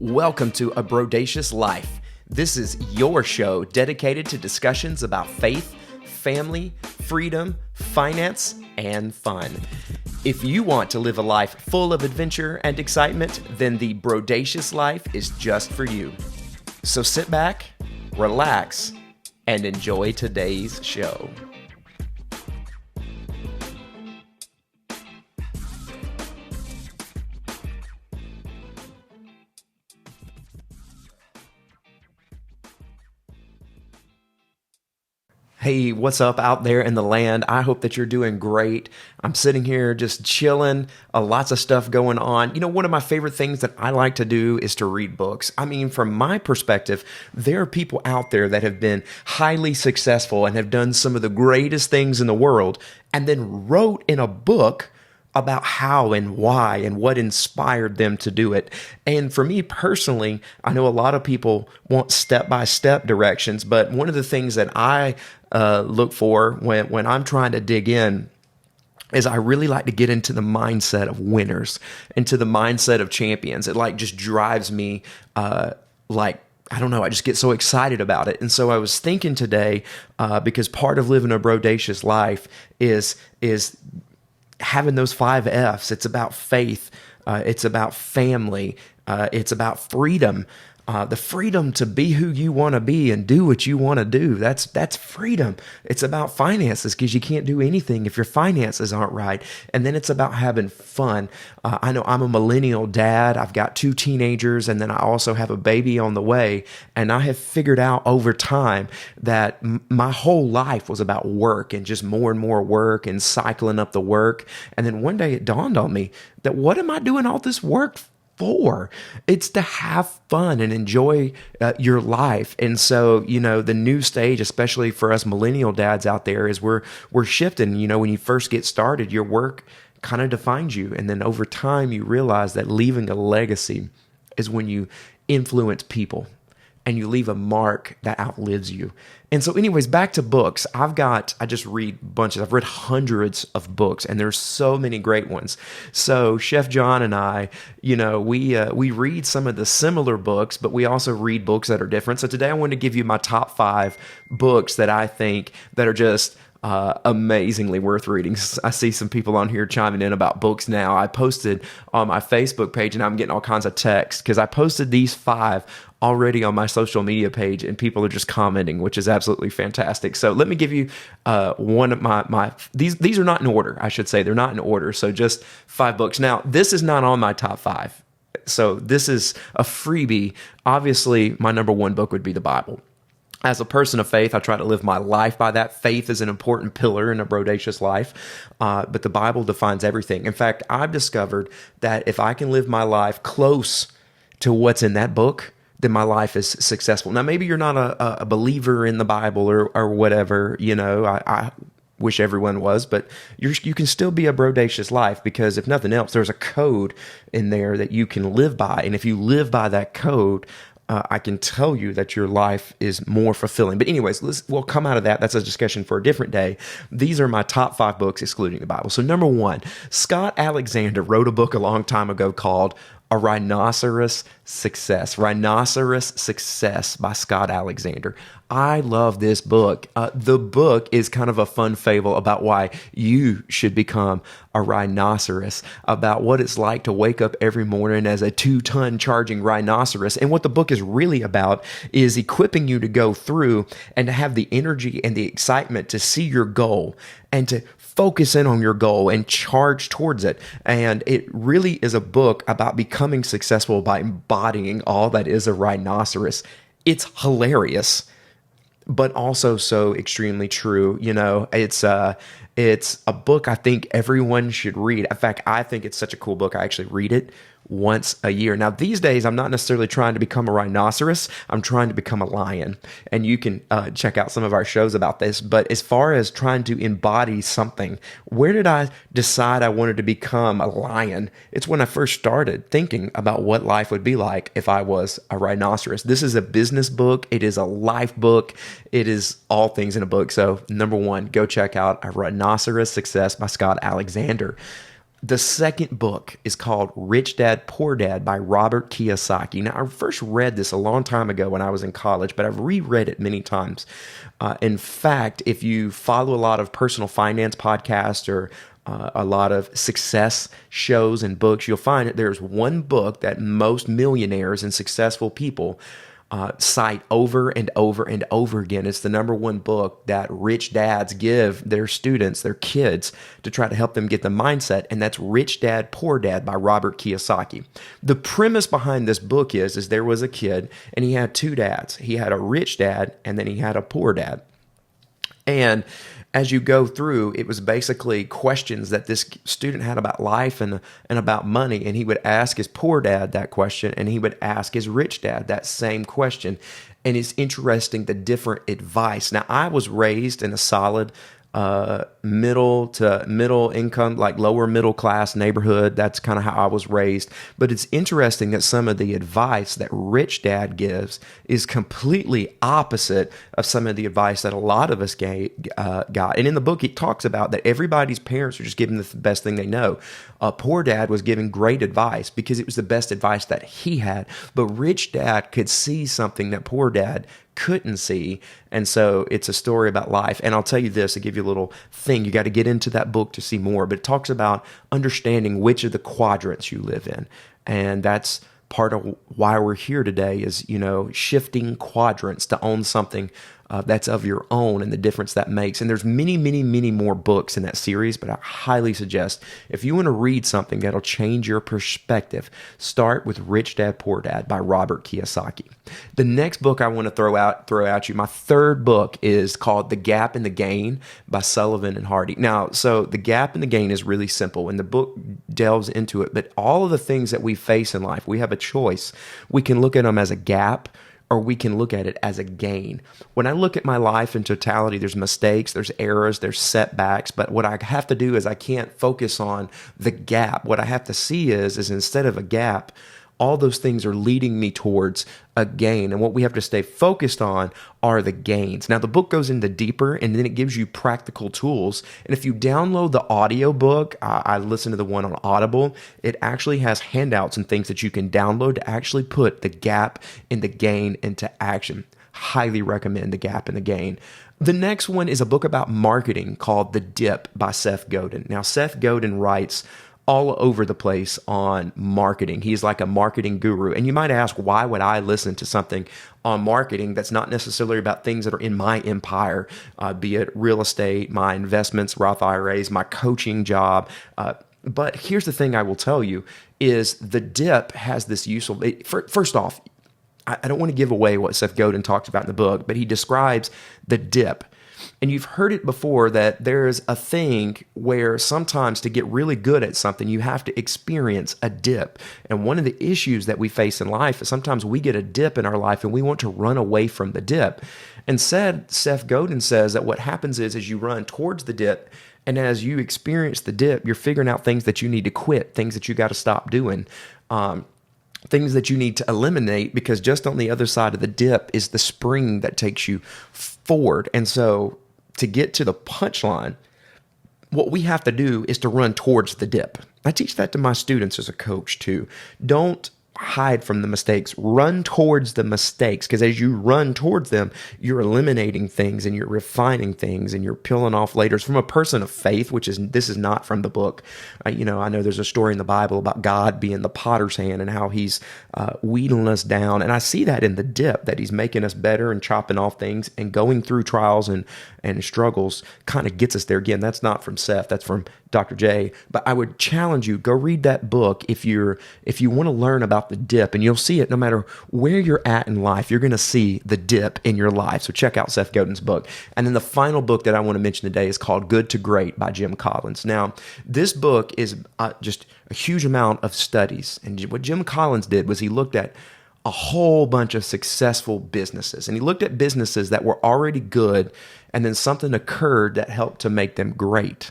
Welcome to A Brodacious Life. This is your show dedicated to discussions about faith, family, freedom, finance, and fun. If you want to live a life full of adventure and excitement, then the Brodacious Life is just for you. So sit back, relax, and enjoy today's show. Hey, what's up out there in the land? I hope that you're doing great. I'm sitting here just chilling, lots of stuff going on. You know, one of my favorite things that I like to do is to read books. I mean, from my perspective, there are people out there that have been highly successful and have done some of the greatest things in the world and then wrote in a book about how and why and what inspired them to do it. And for me personally, I know a lot of people want step-by-step directions, but one of the things that I look for when I'm trying to dig in is I really like to get into the mindset of winners, into the mindset of champions. It just drives me I don't know, I just get so excited about it. And so I was thinking today, because part of living a brodacious life is having those 5 F's. It's about faith. It's about family. It's about freedom. The freedom to be who you want to be and do what you want to do. That's freedom. It's about finances because you can't do anything if your finances aren't right. And then it's about having fun. I know I'm a millennial dad. I've got 2 teenagers, and then I also have a baby on the way. And I have figured out over time that my whole life was about work and just more and more work and cycling up the work. And then one day it dawned on me that what am I doing all this work for? It's to have fun and enjoy your life. And so, the new stage, especially for us millennial dads out there, is we're shifting. When you first get started, your work kind of defines you. And then over time, you realize that leaving a legacy is when you influence people and you leave a mark that outlives you. And so anyways, back to books. I just read bunches. I've read hundreds of books, and there's so many great ones. So Chef John and I, we read some of the similar books, but we also read books that are different. So today I wanted to give you my top 5 books that I think that are just amazingly worth reading. I see some people on here chiming in about books now. I posted on my Facebook page, and I'm getting all kinds of texts because I posted these 5 already on my social media page, and people are just commenting, which is absolutely fantastic. So let me give you one of my these are not in order, I should say. They're not in order, so just 5 books. Now, this is not on my top 5. So this is a freebie. Obviously, my number 1 book would be the Bible. As a person of faith, I try to live my life by that. Faith is an important pillar in a brodacious life, but the Bible defines everything. In fact, I've discovered that if I can live my life close to what's in that book, then my life is successful. Now, maybe you're not a believer in the Bible or whatever, I wish everyone was, but you can still be a brodacious life because if nothing else, there's a code in there that you can live by. And if you live by that code, I can tell you that your life is more fulfilling. But anyways, we'll come out of that. That's a discussion for a different day. These are my top 5 books excluding the Bible. So number 1, Scott Alexander wrote a book a long time ago called A Rhinoceros Success. Rhinoceros Success by Scott Alexander. I love this book. The book is kind of a fun fable about why you should become a rhinoceros, about what it's like to wake up every morning as a 2-ton charging rhinoceros. And what the book is really about is equipping you to go through and to have the energy and the excitement to see your goal and to focus in on your goal and charge towards it. And it really is a book about becoming successful by embodying all that is a rhinoceros. It's hilarious, but also so extremely true. It's a book I think everyone should read. In fact, I think it's such a cool book. I actually read it once a year. Now, these days, I'm not necessarily trying to become a rhinoceros. I'm trying to become a lion. And you can check out some of our shows about this. But as far as trying to embody something, where did I decide I wanted to become a lion? It's when I first started thinking about what life would be like if I was a rhinoceros. This is a business book. It is a life book. It is all things in a book. So number 1, go check out A Rhinoceros Success by Scott Alexander. The second book is called Rich Dad, Poor Dad by Robert Kiyosaki. Now, I first read this a long time ago when I was in college, but I've reread it many times. In fact, if you follow a lot of personal finance podcasts or a lot of success shows and books, you'll find that there's one book that most millionaires and successful people cite over and over and over again. It's the number one book that rich dads give their students, their kids, to try to help them get the mindset, and that's Rich Dad, Poor Dad by Robert Kiyosaki. The premise behind this book is there was a kid, and he had two dads. He had a rich dad, and then he had a poor dad. And as you go through, it was basically questions that this student had about life and about money. And he would ask his poor dad that question, and he would ask his rich dad that same question. And it's interesting, the different advice. Now, I was raised in a solid middle to middle income, like lower middle class neighborhood. That's kind of how I was raised. But it's interesting that some of the advice that rich dad gives is completely opposite of some of the advice that a lot of us got. And in the book, he talks about that everybody's parents are just giving the best thing they know. Poor dad was giving great advice because it was the best advice that he had. But rich dad could see something that poor dad couldn't see. And so it's a story about life. And I'll tell you this, to give you a little thing, you got to get into that book to see more, but it talks about understanding which of the quadrants you live in. And that's part of why we're here today is, shifting quadrants to own something that's of your own and the difference that makes. And there's many, many, many more books in that series, but I highly suggest if you want to read something that'll change your perspective, start with Rich Dad, Poor Dad by Robert Kiyosaki. The next book I want to throw at you, my third book, is called The Gap and the Gain by Sullivan and Hardy. Now, so The Gap and the Gain is really simple, and the book delves into it, but all of the things that we face in life, we have a choice. We can look at them as a gap, or we can look at it as a gain. When I look at my life in totality, there's mistakes, there's errors, there's setbacks, but what I have to do is I can't focus on the gap. What I have to see is instead of a gap, all those things are leading me towards a gain. And what we have to stay focused on are the gains. Now, the book goes into deeper, and then it gives you practical tools. And if you download the audio book, I listened to the one on Audible, it actually has handouts and things that you can download to actually put the gap and the gain into action. Highly recommend The Gap and the Gain. The next one is a book about marketing called The Dip by Seth Godin. Now, Seth Godin writes all over the place on marketing. He's like a marketing guru. And you might ask, why would I listen to something on marketing that's not necessarily about things that are in my empire, be it real estate, my investments, Roth IRAs, my coaching job. But here's the thing I will tell you is The Dip has this useful, first off, I don't want to give away what Seth Godin talks about in the book, but he describes the dip. And you've heard it before that there's a thing where sometimes to get really good at something, you have to experience a dip. And one of the issues that we face in life is sometimes we get a dip in our life and we want to run away from the dip. And Seth Godin says that what happens is you run towards the dip, and as you experience the dip, you're figuring out things that you need to quit, things that you got to stop doing. Things that you need to eliminate, because just on the other side of the dip is the spring that takes you forward. And so to get to the punchline, what we have to do is to run towards the dip. I teach that to my students as a coach too. Don't hide from the mistakes. Run towards the mistakes, because as you run towards them, you're eliminating things and you're refining things and you're peeling off layers. From a person of faith, this is not from the book. I know there's a story in the Bible about God being the potter's hand and how he's wheedling us down. And I see that in the dip, that he's making us better and chopping off things, and going through trials and struggles kind of gets us there. Again, that's not from Seth, that's from Dr. J. But I would challenge you, go read that book if you want to learn about the dip, and you'll see it no matter where you're at in life. You're going to see the dip in your life. So check out Seth Godin's book. And then the final book that I want to mention today is called Good to Great by Jim Collins. Now, this book is just a huge amount of studies. And what Jim Collins did was he looked at a whole bunch of successful businesses, and he looked at businesses that were already good, and then something occurred that helped to make them great.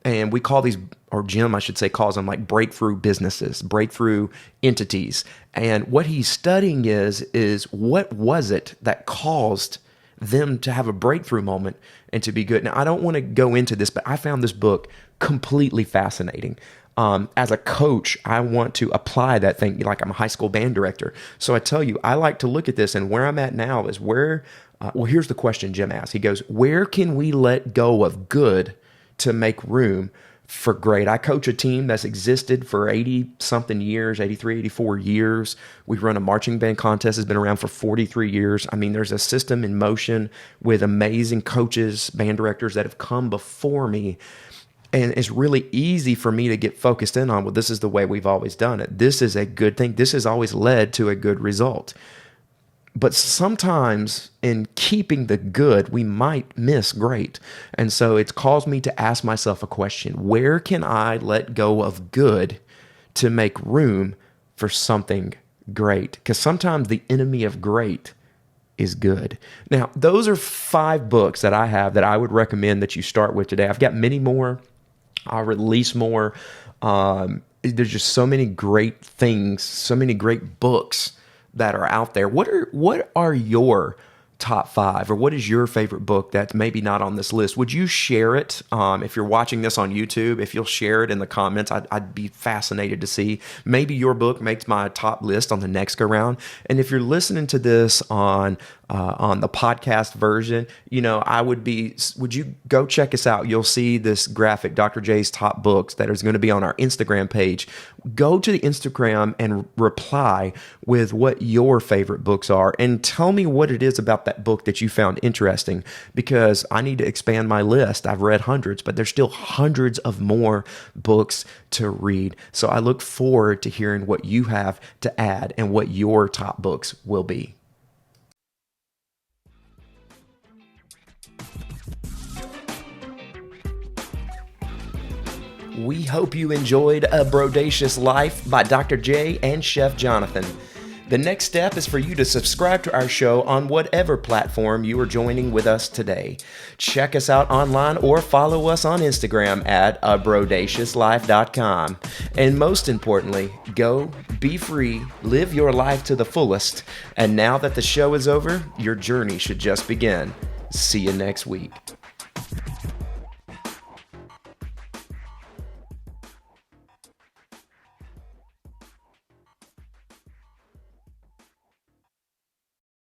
And we call these, or Jim, I should say, calls them like breakthrough businesses, breakthrough entities. And what he's studying is what was it that caused them to have a breakthrough moment and to be good. Now, I don't want to go into this, but I found this book completely fascinating. As a coach, I want to apply that thing. Like, I'm a high school band director. So I tell you, I like to look at this, and where I'm at now is where, well, here's the question Jim asked. He goes, where can we let go of good to make room for great? I coach a team that's existed for 80 something years, 83, 84 years. We run a marching band contest that's been around for 43 years. I mean, there's a system in motion with amazing coaches, band directors that have come before me. And it's really easy for me to get focused in on, well, this is the way we've always done it. This is a good thing. This has always led to a good result. But sometimes in keeping the good, we might miss great. And so it's caused me to ask myself a question. Where can I let go of good to make room for something great? Because sometimes the enemy of great is good. Now, those are 5 books that I have that I would recommend that you start with today. I've got many more. I'll release more. There's just so many great things, so many great books that are out there. What are your top 5, or what is your favorite book that's maybe not on this list? Would you share it? If you're watching this on YouTube, if you'll share it in the comments, I'd be fascinated to see. Maybe your book makes my top list on the next go round. And if you're listening to this on the podcast version, would you go check us out? You'll see this graphic, Dr. J's top books, that is going to be on our Instagram page. Go to the Instagram and reply with what your favorite books are, and tell me what it is about that book that you found interesting, because I need to expand my list. I've read hundreds, but there's still hundreds of more books to read. So I look forward to hearing what you have to add and what your top books will be. We hope you enjoyed A Brodacious Life by Dr. J and Chef Jonathan. The next step is for you to subscribe to our show on whatever platform you are joining with us today. Check us out online or follow us on Instagram at abrodaciouslife.com. And most importantly, go, be free, live your life to the fullest. And now that the show is over, your journey should just begin. See you next week.